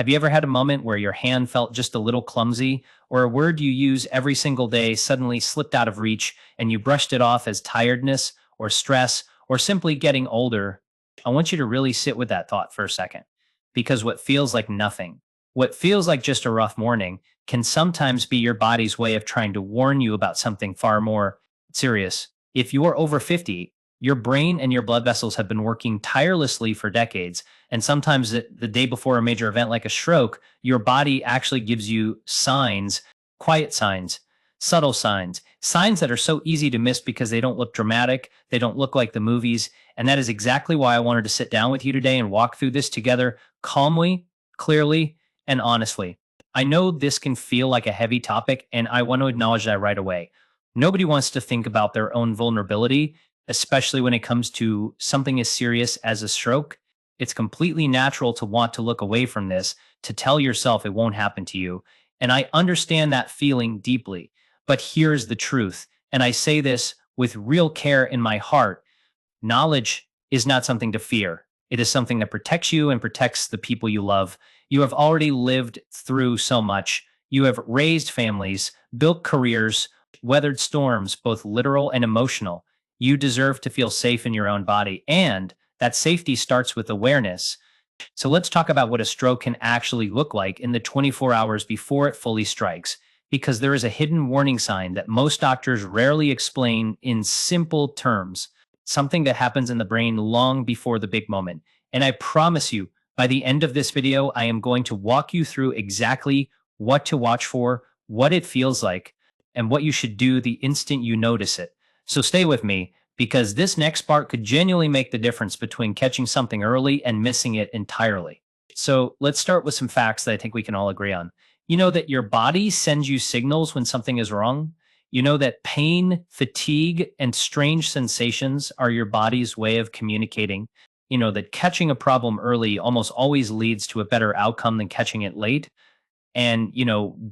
Have you ever had a moment where your hand felt just a little clumsy, or a word you use every single day suddenly slipped out of reach and you brushed it off as tiredness or stress or simply getting older? I want you to really sit with that thought for a second, because what feels like nothing, what feels like just a rough morning, can sometimes be your body's way of trying to warn you about something far more serious. If you're over 50, your brain and your blood vessels have been working tirelessly for decades. And sometimes the day before a major event like a stroke, your body actually gives you signs, quiet signs, subtle signs, signs that are so easy to miss because they don't look dramatic. They don't look like the movies. And that is exactly why I wanted to sit down with you today and walk through this together calmly, clearly, and honestly. I know this can feel like a heavy topic, and I want to acknowledge that right away. Nobody wants to think about their own vulnerability, especially when it comes to something as serious as a stroke. It's completely natural to want to look away from this, to tell yourself it won't happen to you. And I understand that feeling deeply. But here's the truth. And I say this with real care in my heart. Knowledge is not something to fear. It is something that protects you and protects the people you love. You have already lived through so much. You have raised families, built careers, weathered storms, both literal and emotional. You deserve to feel safe in your own body. And that safety starts with awareness. So let's talk about what a stroke can actually look like in the 24 hours before it fully strikes, because there is a hidden warning sign that most doctors rarely explain in simple terms, something that happens in the brain long before the big moment. And I promise you, by the end of this video, I am going to walk you through exactly what to watch for, what it feels like, and what you should do the instant you notice it. So stay with me, because this next part could genuinely make the difference between catching something early and missing it entirely. So let's start with some facts that I think we can all agree on. You know that your body sends you signals when something is wrong. You know that pain, fatigue, and strange sensations are your body's way of communicating. You know that catching a problem early almost always leads to a better outcome than catching it late. And,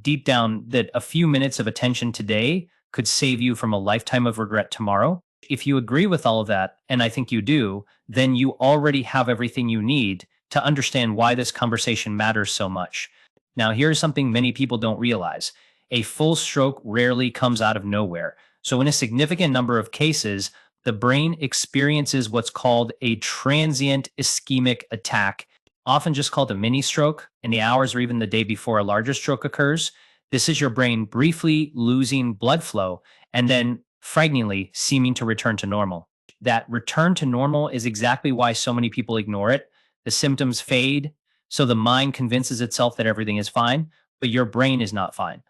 deep down, that a few minutes of attention today could save you from a lifetime of regret tomorrow. If you agree with all of that, and I think you do, then you already have everything you need to understand why this conversation matters so much. Now, here's something many people don't realize. A full stroke rarely comes out of nowhere. So in a significant number of cases, the brain experiences what's called a transient ischemic attack, often just called a mini stroke, in the hours or even the day before a larger stroke occurs. This is your brain briefly losing blood flow and then frighteningly seeming to return to normal. That return to normal is exactly why so many people ignore it. The symptoms fade, so the mind convinces itself that everything is fine, but your brain is not fine.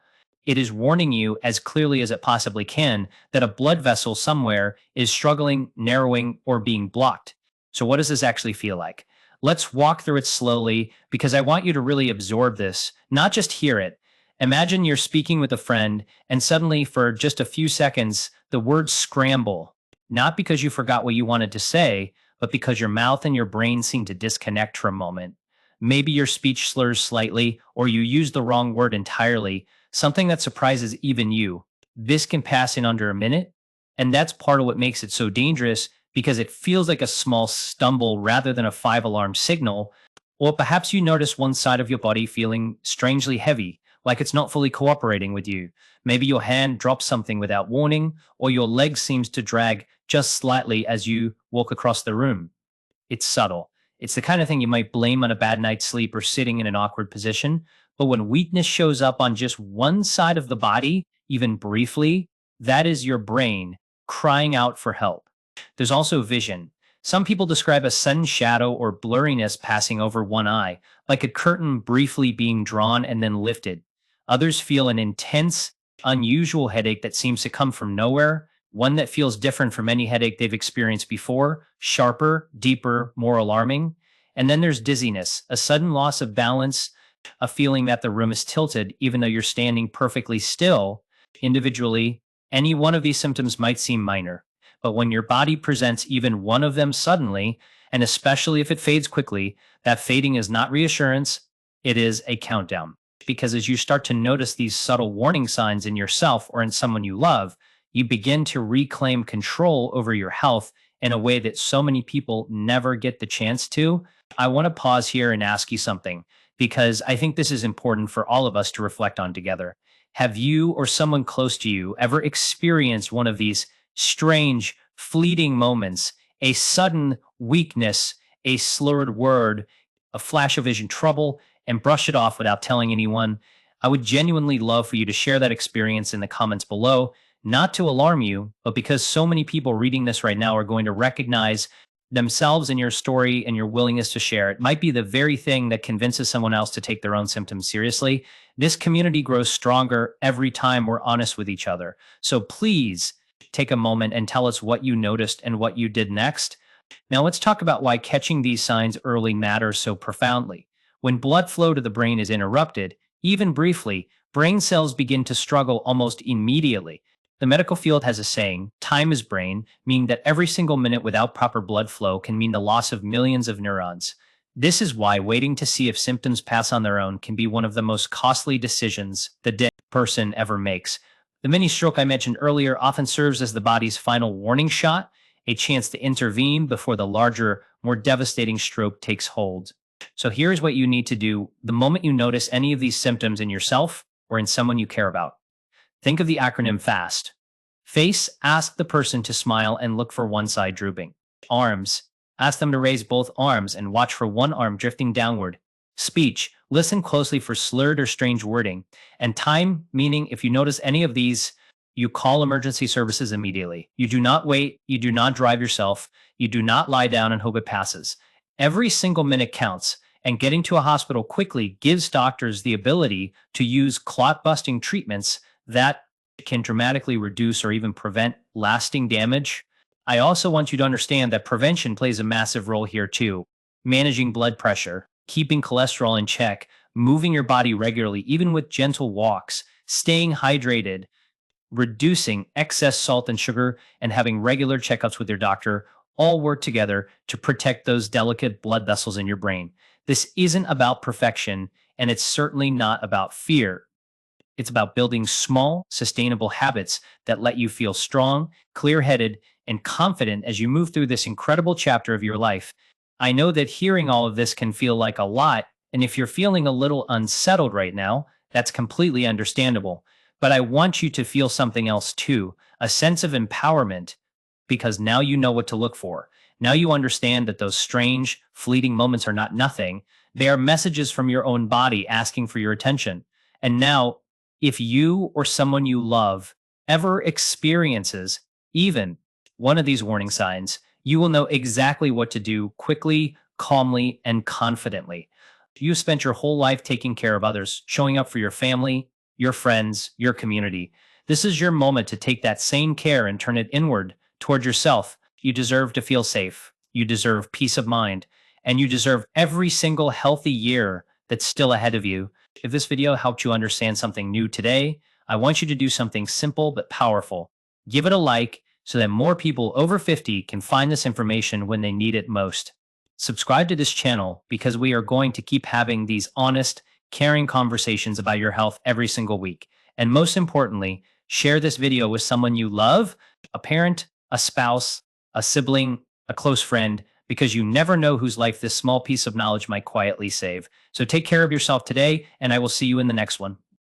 It is warning you as clearly as it possibly can that a blood vessel somewhere is struggling, narrowing, or being blocked. So, what does this actually feel like? Let's walk through it slowly, because I want you to really absorb this, not just hear it. Imagine you're speaking with a friend, and suddenly, for just a few seconds, the words scramble, not because you forgot what you wanted to say, but because your mouth and your brain seem to disconnect for a moment. Maybe your speech slurs slightly, or you use the wrong word entirely, something that surprises even you. This can pass in under a minute, and that's part of what makes it so dangerous, because it feels like a small stumble rather than a five-alarm signal. Or perhaps you notice one side of your body feeling strangely heavy, like it's not fully cooperating with you. Maybe your hand drops something without warning, or your leg seems to drag just slightly as you walk across the room. It's subtle. It's the kind of thing you might blame on a bad night's sleep or sitting in an awkward position. But when weakness shows up on just one side of the body, even briefly, that is your brain crying out for help. There's also vision. Some people describe a sudden shadow or blurriness passing over one eye, like a curtain briefly being drawn and then lifted. Others feel an intense, unusual headache that seems to come from nowhere, one that feels different from any headache they've experienced before, sharper, deeper, more alarming. And then there's dizziness, a sudden loss of balance, a feeling that the room is tilted even though you're standing perfectly still. Individually, any one of these symptoms might seem minor, but when your body presents even one of them suddenly, and especially if it fades quickly, that fading is not reassurance, it is a countdown. Because as you start to notice these subtle warning signs in yourself or in someone you love, you begin to reclaim control over your health in a way that so many people never get the chance to. I want to pause here and ask you something, because I think this is important for all of us to reflect on together. Have you or someone close to you ever experienced one of these strange, fleeting moments, a sudden weakness, a slurred word, a flash of vision trouble, and brush it off without telling anyone? I would genuinely love for you to share that experience in the comments below, not to alarm you, but because so many people reading this right now are going to recognize themselves in your story and your willingness to share. It might be the very thing that convinces someone else to take their own symptoms seriously. This community grows stronger every time we're honest with each other. So please take a moment and tell us what you noticed and what you did next. Now let's talk about why catching these signs early matters so profoundly. When blood flow to the brain is interrupted, even briefly, brain cells begin to struggle almost immediately. The medical field has a saying, time is brain, meaning that every single minute without proper blood flow can mean the loss of millions of neurons. This is why waiting to see if symptoms pass on their own can be one of the most costly decisions the dead person ever makes. The mini stroke I mentioned earlier often serves as the body's final warning shot, a chance to intervene before the larger, more devastating stroke takes hold. So here's what you need to do the moment you notice any of these symptoms in yourself or in someone you care about. Think of the acronym FAST. Face, ask the person to smile and look for one side drooping. Arms, ask them to raise both arms and watch for one arm drifting downward. Speech, listen closely for slurred or strange wording. And time, meaning if you notice any of these, you call emergency services immediately. You do not wait, you do not drive yourself, you do not lie down and hope it passes. Every single minute counts, and getting to a hospital quickly gives doctors the ability to use clot-busting treatments that can dramatically reduce or even prevent lasting damage. I also want you to understand that prevention plays a massive role here too. Managing blood pressure, keeping cholesterol in check, moving your body regularly, even with gentle walks, staying hydrated, reducing excess salt and sugar, and having regular checkups with your doctor all work together to protect those delicate blood vessels in your brain. This isn't about perfection, and it's certainly not about fear. It's about building small, sustainable habits that let you feel strong, clear-headed, and confident as you move through this incredible chapter of your life. I know that hearing all of this can feel like a lot, and if you're feeling a little unsettled right now, that's completely understandable. But I want you to feel something else too, a sense of empowerment, because now you know what to look for. Now you understand that those strange, fleeting moments are not nothing. They are messages from your own body asking for your attention. And now, if you or someone you love ever experiences even one of these warning signs, you will know exactly what to do quickly, calmly, and confidently. You spent your whole life taking care of others, showing up for your family, your friends, your community. This is your moment to take that same care and turn it inward toward yourself. You deserve to feel safe. You deserve peace of mind. And you deserve every single healthy year that's still ahead of you. If this video helped you understand something new today, I want you to do something simple but powerful. Give it a like so that more people over 50 can find this information when they need it most. Subscribe to this channel because we are going to keep having these honest, caring conversations about your health every single week. And most importantly, share this video with someone you love, a parent, a spouse, a sibling, a close friend, because you never know whose life this small piece of knowledge might quietly save. So take care of yourself today, and I will see you in the next one.